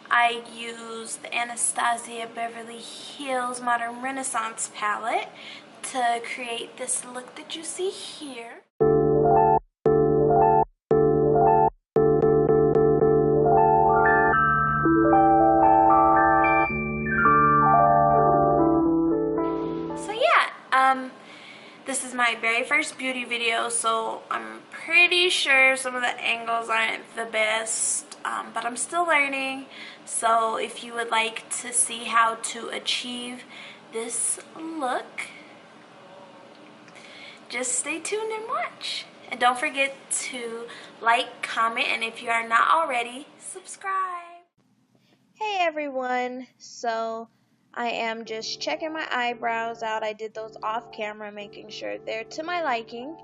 I used the Anastasia Beverly Hills Modern Renaissance palette to create this look that you see here. So yeah, this is my very first beauty video, so I'm pretty sure some of the angles aren't the best, but I'm still learning. So if you would like to see how to achieve this look, just stay tuned and watch. And don't forget to like, comment, and if you are not already, subscribe. Hey everyone, so I am just checking my eyebrows out. I did those off camera, making sure they're to my liking.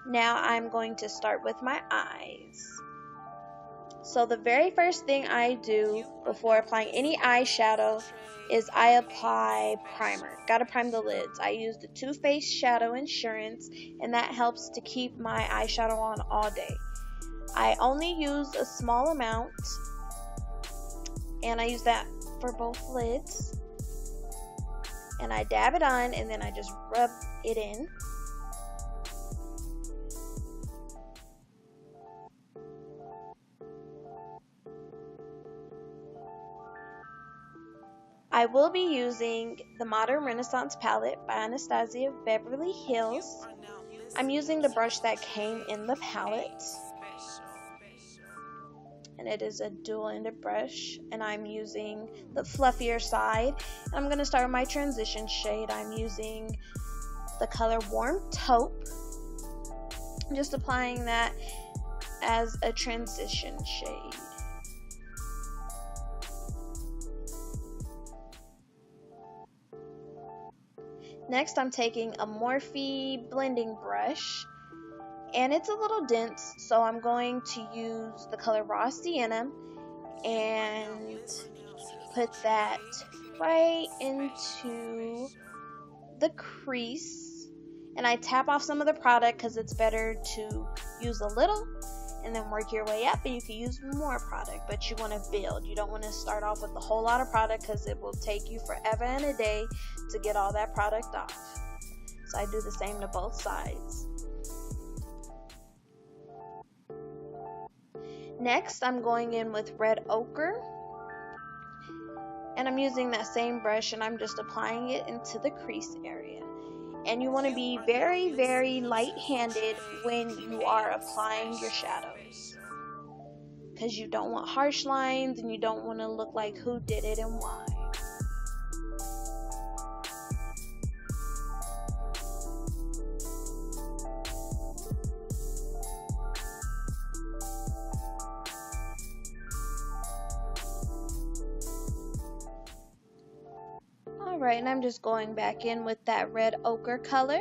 Now I'm going to start with my eyes. So the very first thing I do before applying any eyeshadow is I apply primer. Gotta prime the lids. I use the Too Faced Shadow Insurance, and that helps to keep my eyeshadow on all day. I only use a small amount, and I use that for both lids. And I dab it on, and then I just rub it in. I will be using the Modern Renaissance palette by Anastasia Beverly Hills. I'm using the brush that came in the palette, and it is a dual-ended brush, and I'm using the fluffier side. And I'm going to start with my transition shade. I'm using the color Warm Taupe. I'm just applying that as a transition shade. Next, I'm taking a Morphe blending brush, and it's a little dense, so I'm going to use the color Raw Sienna and put that right into the crease. And I tap off some of the product because it's better to use a little and then work your way up, and you can use more product, but you want to build. You don't want to start off with a whole lot of product because it will take you forever and a day to get all that product off. So I do the same to both sides. Next, I'm going in with red ochre, and I'm using that same brush, and I'm just applying it into the crease area. And you want to be very, very light-handed when you are applying your shadows, because you don't want harsh lines, and you don't want to look like who did it and why. Alright, and I'm just going back in with that red ochre color.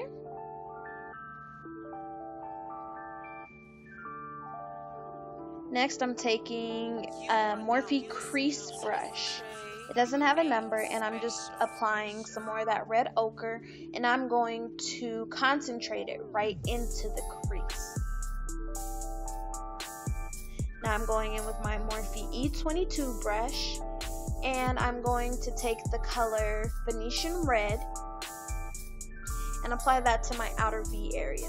Next, I'm taking a Morphe crease brush. It doesn't have a number, and I'm just applying some more of that red ochre, and I'm going to concentrate it right into the crease. Now I'm going in with my Morphe E22 brush, and I'm going to take the color Venetian Red and apply that to my outer V area.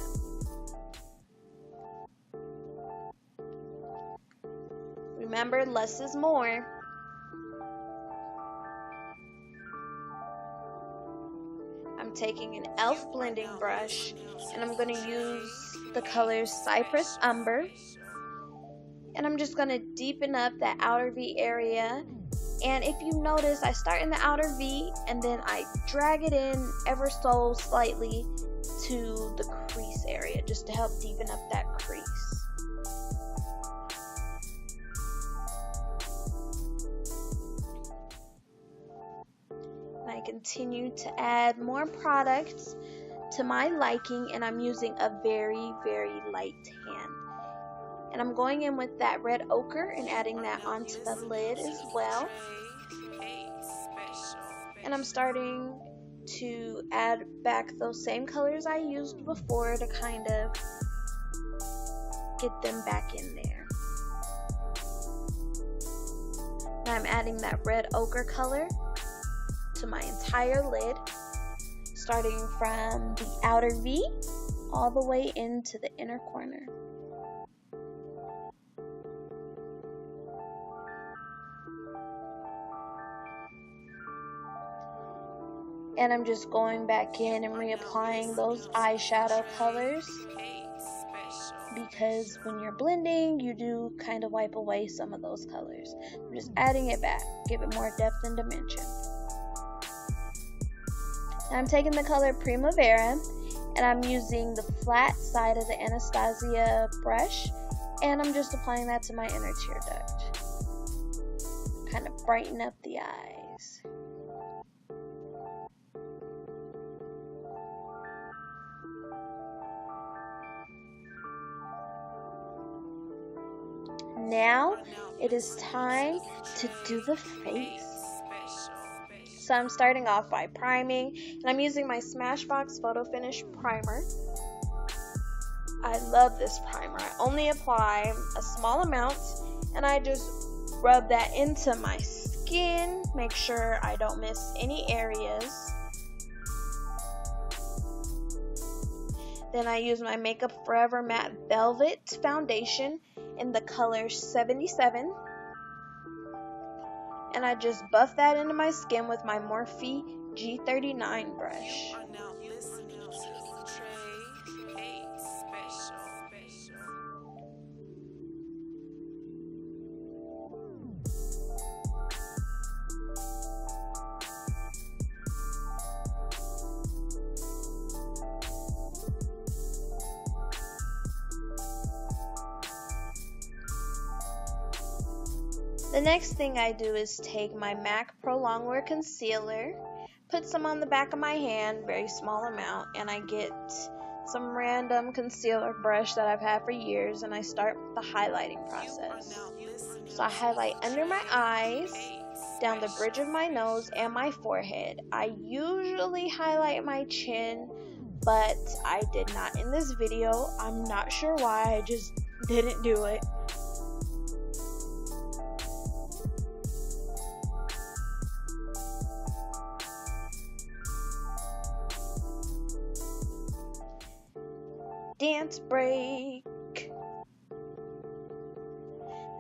Remember, less is more. I'm taking an e.l.f. blending brush, and I'm going to use the color Cyprus Umber, and I'm just going to deepen up that outer V area. And if you notice, I start in the outer V, and then I drag it in ever so slightly to the crease area, just to help deepen up that crease. And I continue to add more products to my liking, and I'm using a very, very light hand. And I'm going in with that red ochre and adding that onto the lid as well. And I'm starting to add back those same colors I used before to kind of get them back in there. And I'm adding that red ochre color to my entire lid, starting from the outer V all the way into the inner corner. And I'm just going back in and reapplying those eyeshadow colors, because when you're blending, you do kind of wipe away some of those colors. I'm just adding it back, give it more depth and dimension. Now I'm taking the color Primavera, and I'm using the flat side of the Anastasia brush, and I'm just applying that to my inner tear duct. Kind of brighten up the eyes. Now it is time to do the face. So I'm starting off by priming, and I'm using my Smashbox Photo Finish Primer. I love this primer. I only apply a small amount, and I just rub that into my skin, make sure I don't miss any areas. Then I use my Makeup Forever Matte Velvet Foundation in the color 77. And I just buff that into my skin with my Morphe G39 brush. The next thing I do is take my MAC Pro Longwear concealer, put some on the back of my hand, very small amount, and I get some random concealer brush that I've had for years, and I start the highlighting process. So I highlight under my eyes, down the bridge of my nose, and my forehead. I usually highlight my chin, but I did not in this video. I'm not sure why, I just didn't do it. Dance break.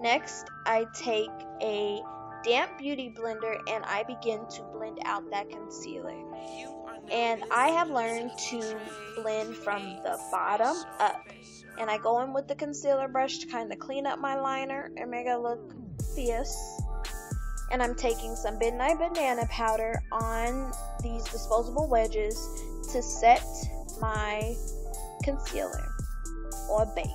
Next, I take a damp beauty blender and I begin to blend out that concealer. And I have learned to blend from the bottom up. And I go in with the concealer brush to kind of clean up my liner and make it look fierce. And I'm taking some Nye Banana Powder on these disposable wedges to set my concealer or bake.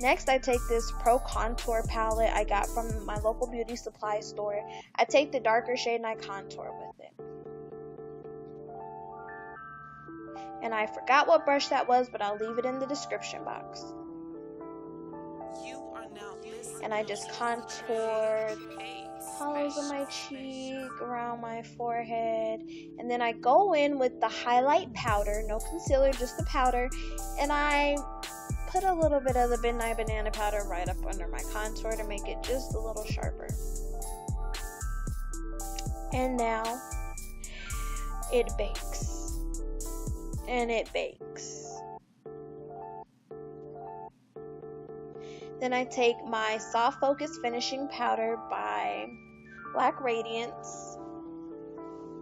Next, I take this Pro Contour palette I got from my local beauty supply store. I take the darker shade and I contour with it. And I forgot what brush that was, but I'll leave it in the description box. And I just contour hollows of my cheek, around my forehead, and then I go in with the highlight powder, no concealer, just the powder, and I put a little bit of the Nye Banana Powder right up under my contour to make it just a little sharper. And now it bakes, and it bakes. Then I take my Soft Focus Finishing Powder by Radiance,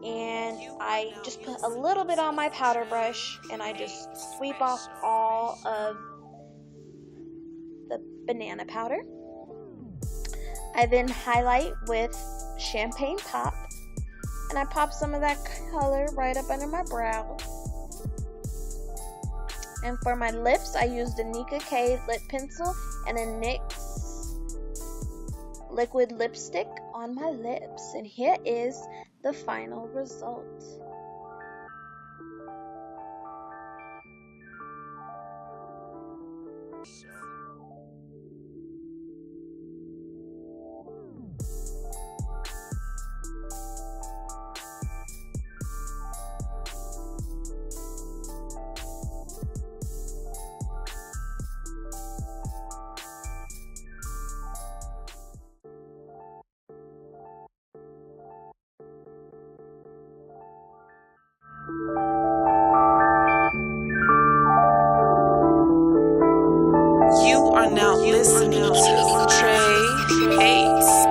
and I just put a little bit on my powder brush, and I just sweep off all of the banana powder. I then highlight with Champagne Pop, and I pop some of that color right up under my brow. And for my lips, I used a Nika K lip pencil and a NYX liquid lipstick on my lips. And here is the final result. You are now listening to Trey Hates.